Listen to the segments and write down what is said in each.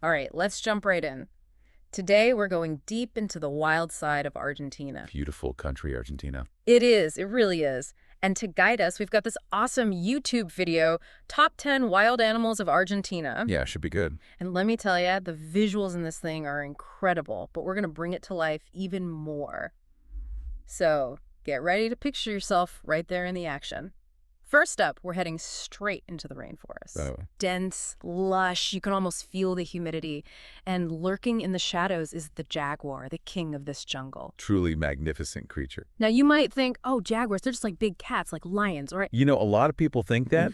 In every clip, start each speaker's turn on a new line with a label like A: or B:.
A: All right, let's jump right in. Today, we're going deep into the wild side of Argentina.
B: Beautiful country, Argentina.
A: It really is. And to guide us, we've got this awesome YouTube video, Top 10 Wild Animals of Argentina.
B: Yeah, should be good.
A: And let me tell you, the visuals in this thing are incredible, but we're going to bring it to life even more. So get ready to picture yourself right there in the action. First up, we're heading straight into the rainforest.
B: Oh.
A: Dense, lush, you can almost feel the humidity. And lurking in the shadows is the jaguar, the king of this jungle.
B: Truly magnificent creature.
A: Now, you might think, oh, jaguars, they're just like big cats, like lions, right?
B: You know, a lot of people think that,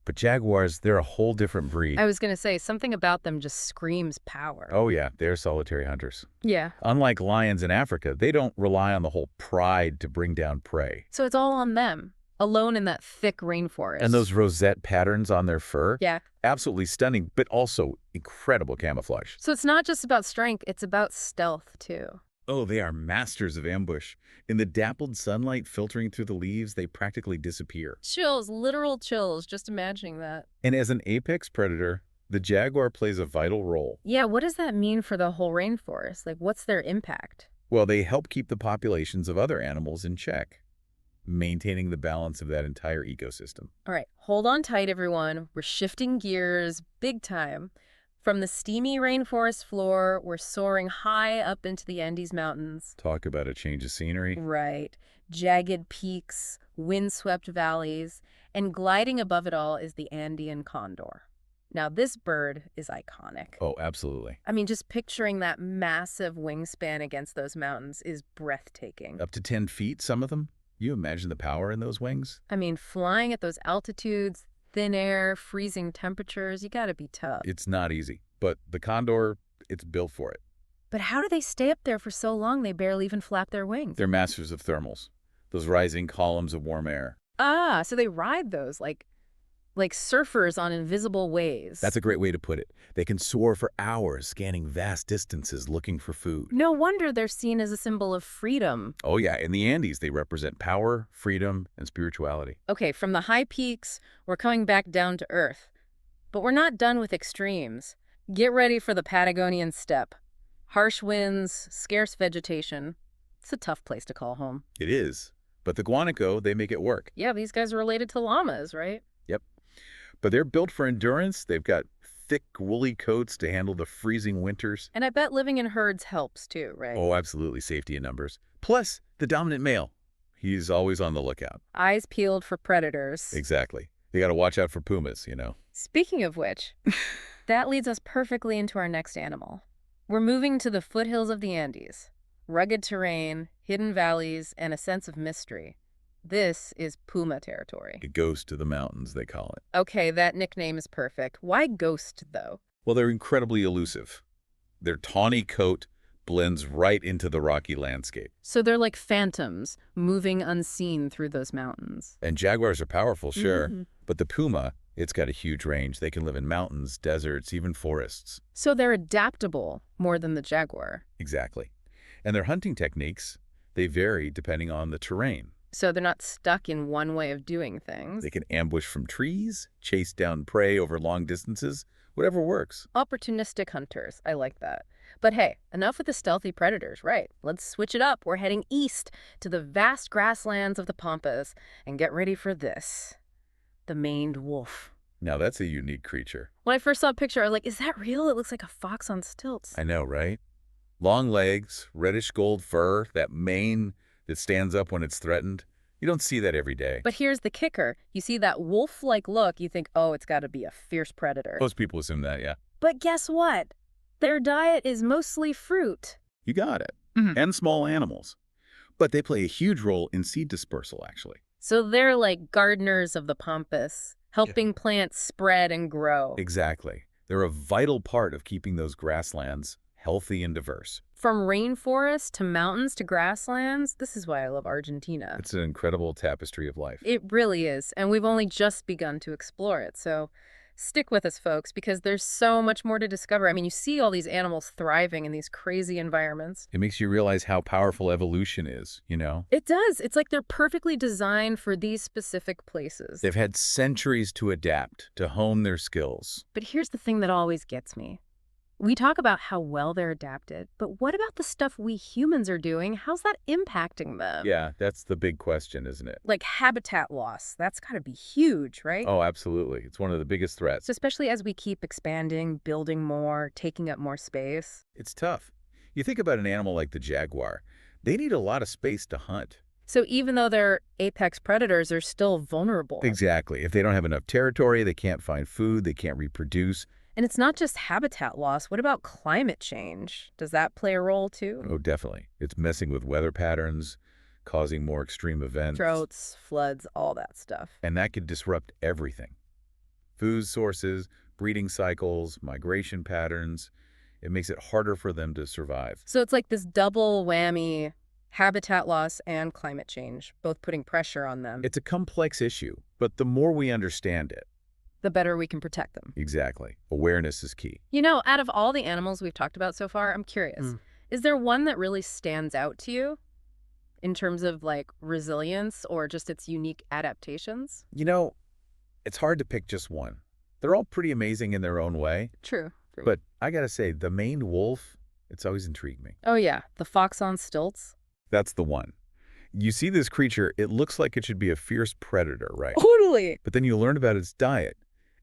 B: but jaguars, they're a whole different breed.
A: I was going to say, something about them just screams power.
B: Oh, yeah, they're solitary hunters.
A: Yeah.
B: Unlike lions in Africa, they don't rely on the whole pride to bring down prey.
A: So it's all on them, alone in that thick rainforest.
B: And those rosette patterns on their fur?
A: Yeah.
B: Absolutely stunning, but also incredible camouflage.
A: So it's not just about strength, it's about stealth, too.
B: Oh, they are masters of ambush. In the dappled sunlight filtering through the leaves, they practically disappear.
A: Chills, literal chills, just imagining that.
B: And as an apex predator, the jaguar plays a vital role.
A: Yeah, what does that mean for the whole rainforest? Like, what's their impact?
B: Well, they help keep the populations of other animals in check, maintaining the balance of that entire ecosystem.
A: All right, hold on tight, everyone. We're shifting gears big time. From the steamy rainforest floor, we're soaring high up into the Andes Mountains.
B: Talk about a change of scenery.
A: Right. Jagged peaks, windswept valleys, and gliding above it all is the Andean condor. Now, this bird is iconic.
B: Oh, absolutely.
A: I mean, just picturing that massive wingspan against those mountains is breathtaking.
B: Up to 10 feet, some of them. You imagine the power in those wings?
A: I mean, flying at those altitudes, thin air, freezing temperatures, you gotta be tough.
B: It's not easy, but the condor, it's built for it.
A: But how do they stay up there for so long they barely even flap their wings?
B: They're masters of thermals, those rising columns of warm air.
A: Ah, so they ride those like surfers on invisible waves.
B: That's a great way to put it. They can soar for hours, scanning vast distances looking for food.
A: No wonder they're seen as a symbol of freedom.
B: Oh yeah, in the Andes, they represent power, freedom, and spirituality.
A: Okay, from the high peaks, we're coming back down to earth. But we're not done with extremes. Get ready for the Patagonian steppe. Harsh winds, scarce vegetation. It's a tough place to call home.
B: It is. But the guanaco, they make it work.
A: Yeah, these guys are related to llamas, right?
B: Yep. But they're built for endurance. They've got thick, woolly coats to handle the freezing winters.
A: And I bet living in herds helps too, right?
B: Oh, absolutely. Safety in numbers. Plus, the dominant male. He's always on the lookout.
A: Eyes peeled for predators.
B: Exactly. They got to watch out for pumas, you know.
A: Speaking of which, that leads us perfectly into our next animal. We're moving to the foothills of the Andes. Rugged terrain, hidden valleys, and a sense of mystery. This is puma territory.
B: It goes to the mountains, they call it.
A: Okay, that nickname is perfect. Why ghost, though?
B: Well, they're incredibly elusive. Their tawny coat blends right into the rocky landscape.
A: So they're like phantoms, moving unseen through those mountains.
B: And jaguars are powerful, sure.
A: Mhm.
B: But the puma, it's got a huge range. They can live in mountains, deserts, even forests.
A: So they're adaptable more than the jaguar.
B: Exactly. And their hunting techniques, they vary depending on the terrain.
A: So they're not stuck in one way of doing things.
B: They can ambush from trees, chase down prey over long distances, whatever works.
A: Opportunistic hunters. I like that. But hey, enough with the stealthy predators, right? Let's switch it up. We're heading east to the vast grasslands of the Pampas. And get ready for this. The maned wolf.
B: Now that's a unique creature.
A: When I first saw a picture, I was like, is that real? It looks like a fox on stilts.
B: I know, right? Long legs, reddish gold fur, that mane that stands up when it's threatened. You don't see that every day.
A: But here's the kicker. You see that wolf-like look, you think, oh, it's got to be a fierce predator.
B: Most people assume that, yeah.
A: But guess what? Their diet is mostly fruit.
B: You got it.
A: Mhm.
B: And small animals. But they play a huge role in seed dispersal, actually.
A: So they're like gardeners of the pampas, helping plants spread and grow.
B: Exactly. They're a vital part of keeping those grasslands healthy and diverse.
A: From rainforests to mountains to grasslands, this is why I love Argentina.
B: It's an incredible tapestry of life.
A: It really is, and we've only just begun to explore it, so stick with us, folks, because there's so much more to discover. I mean, you see all these animals thriving in these crazy environments.
B: It makes you realize how powerful evolution is, you know?
A: It does. It's like they're perfectly designed for these specific places.
B: They've had centuries to adapt, to hone their skills.
A: But here's the thing that always gets me. We talk about how well they're adapted, but what about the stuff we humans are doing? How's that impacting them?
B: Yeah, that's the big question, isn't it?
A: Like habitat loss, that's got to be huge, right?
B: Oh, absolutely. It's one of the biggest threats.
A: So especially as we keep expanding, building more, taking up more space.
B: It's tough. You think about an animal like the jaguar. They need a lot of space to hunt.
A: So even though they're apex predators, they're still vulnerable.
B: Exactly. If they don't have enough territory, they can't find food, they can't reproduce.
A: And it's not just habitat loss. What about climate change? Does that play a role too?
B: Oh, definitely. It's messing with weather patterns, causing more extreme events.
A: Droughts, floods, all that stuff.
B: And that could disrupt everything. Food sources, breeding cycles, migration patterns. It makes it harder for them to survive.
A: So it's like this double whammy, habitat loss and climate change, both putting pressure on them.
B: It's a complex issue, but the more we understand it,
A: The better we can protect them.
B: exactly, awareness is key.
A: You know, out of all the animals we've talked about so far, I'm curious, is there one that really stands out to you in terms of like resilience or just its unique adaptations?
B: You know, it's hard to pick just one. They're all pretty amazing in their own way,
A: True.
B: but I gotta say, the maned wolf, it's always intrigued me.
A: Oh yeah, the fox on stilts.
B: That's the one. You see this creature, it looks like it should be a fierce predator, right?
A: Totally.
B: But then you learn about its diet,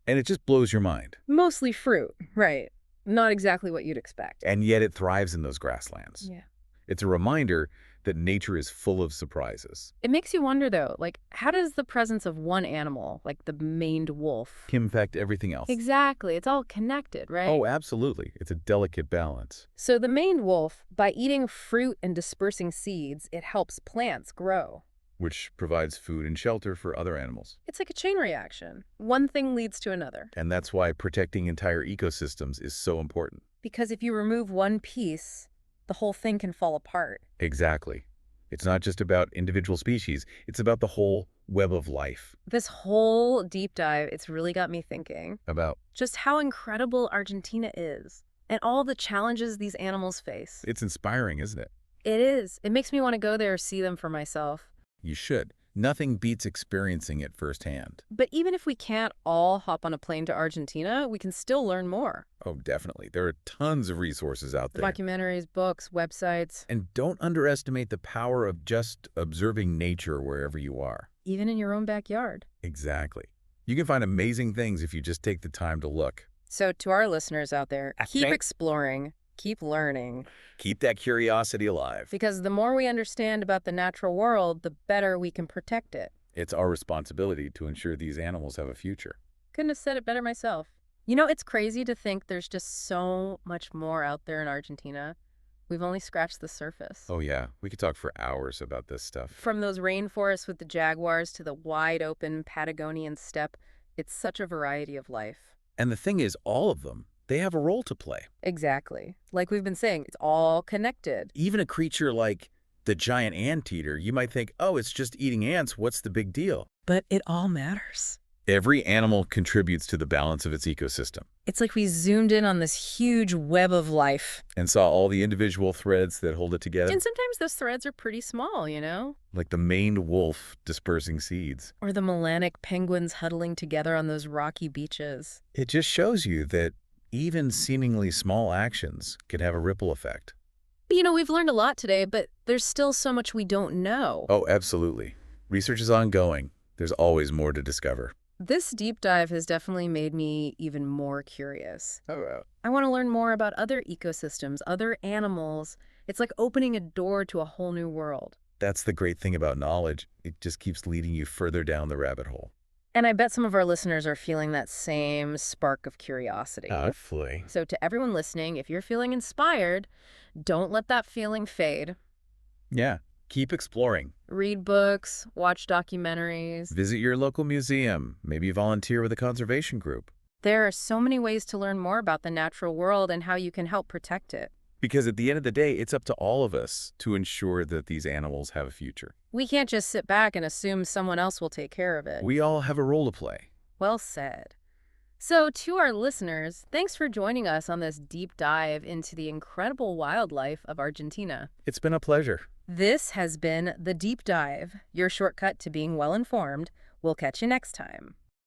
B: and it just blows your mind.
A: Mostly fruit, right. Not exactly what you'd expect.
B: And yet it thrives in those grasslands.
A: Yeah.
B: It's a reminder that nature is full of surprises.
A: It makes you wonder though, like how does the presence of one animal, like the maned wolf,
B: Impact everything else.
A: exactly, it's all connected, right?
B: Oh, absolutely. It's a delicate balance.
A: So the maned wolf, by eating fruit and dispersing seeds, it helps plants grow.
B: Which provides food and shelter for other animals.
A: It's like a chain reaction. One thing leads to another.
B: And that's why protecting entire ecosystems is so important.
A: Because if you remove one piece, the whole thing can fall apart.
B: Exactly. It's not just about individual species, it's about the whole web of life.
A: This whole deep dive, it's really got me thinking
B: About
A: just how incredible Argentina is and all the challenges these animals face.
B: it's inspiring, isn't it?
A: It is. It makes me want to go there, see them for myself.
B: You should. Nothing beats experiencing it firsthand.
A: But even if we can't all hop on a plane to Argentina, we can still learn more.
B: Oh, definitely. There are tons of resources out there.
A: Documentaries, books, websites.
B: And don't underestimate the power of just observing nature wherever you are.
A: Even in your own backyard.
B: Exactly. You can find amazing things if you just take the time to look.
A: So to our listeners out there, keep
B: Okay.
A: exploring, keep learning.
B: Keep that curiosity alive.
A: Because the more we understand about the natural world, the better we can protect it.
B: It's our responsibility to ensure these animals have a future.
A: Couldn't have said it better myself. You know, it's crazy to think there's just so much more out there in Argentina. We've only scratched the surface.
B: Oh yeah, we could talk for hours about this stuff.
A: From those rainforests with the jaguars to the wide open Patagonian steppe, it's such a variety of life.
B: And the thing is, all of them, they have a role to play.
A: Exactly. Like we've been saying, it's all connected.
B: Even a creature like the giant anteater, you might think, oh, it's just eating ants, what's the big deal?
A: But it all matters.
B: Every animal contributes to the balance of its ecosystem.
A: It's like we zoomed in on this huge web of life.
B: And saw all the individual threads that hold it together.
A: And sometimes those threads are pretty small, you know?
B: Like the maned wolf dispersing seeds.
A: Or the melanic penguins huddling together on those rocky beaches.
B: It just shows you that even seemingly small actions can have a ripple effect.
A: You know, we've learned a lot today, but there's still so much we don't know.
B: Oh, absolutely. Research is ongoing. There's always more to discover.
A: This deep dive has definitely made me even more curious.
B: Oh,
A: I want to learn more about other ecosystems, other animals. It's like opening a door to a whole new world.
B: that's the great thing about knowledge. It just keeps leading you further down the rabbit hole.
A: And I bet some of our listeners are feeling that same spark of curiosity.
B: Hopefully.
A: So to everyone listening, if you're feeling inspired, don't let that feeling fade.
B: Yeah. Keep exploring.
A: Read books, watch documentaries.
B: Visit your local museum. Maybe volunteer with a conservation group.
A: There are so many ways to learn more about the natural world and how you can help protect it.
B: Because at the end of the day, it's up to all of us to ensure that these animals have a future.
A: We can't just sit back and assume someone else will take care of it.
B: We all have a role to play.
A: Well said. So to our listeners, thanks for joining us on this deep dive into the incredible wildlife of Argentina.
B: It's been a pleasure.
A: This has been The Deep Dive, your shortcut to being well informed. We'll catch you next time.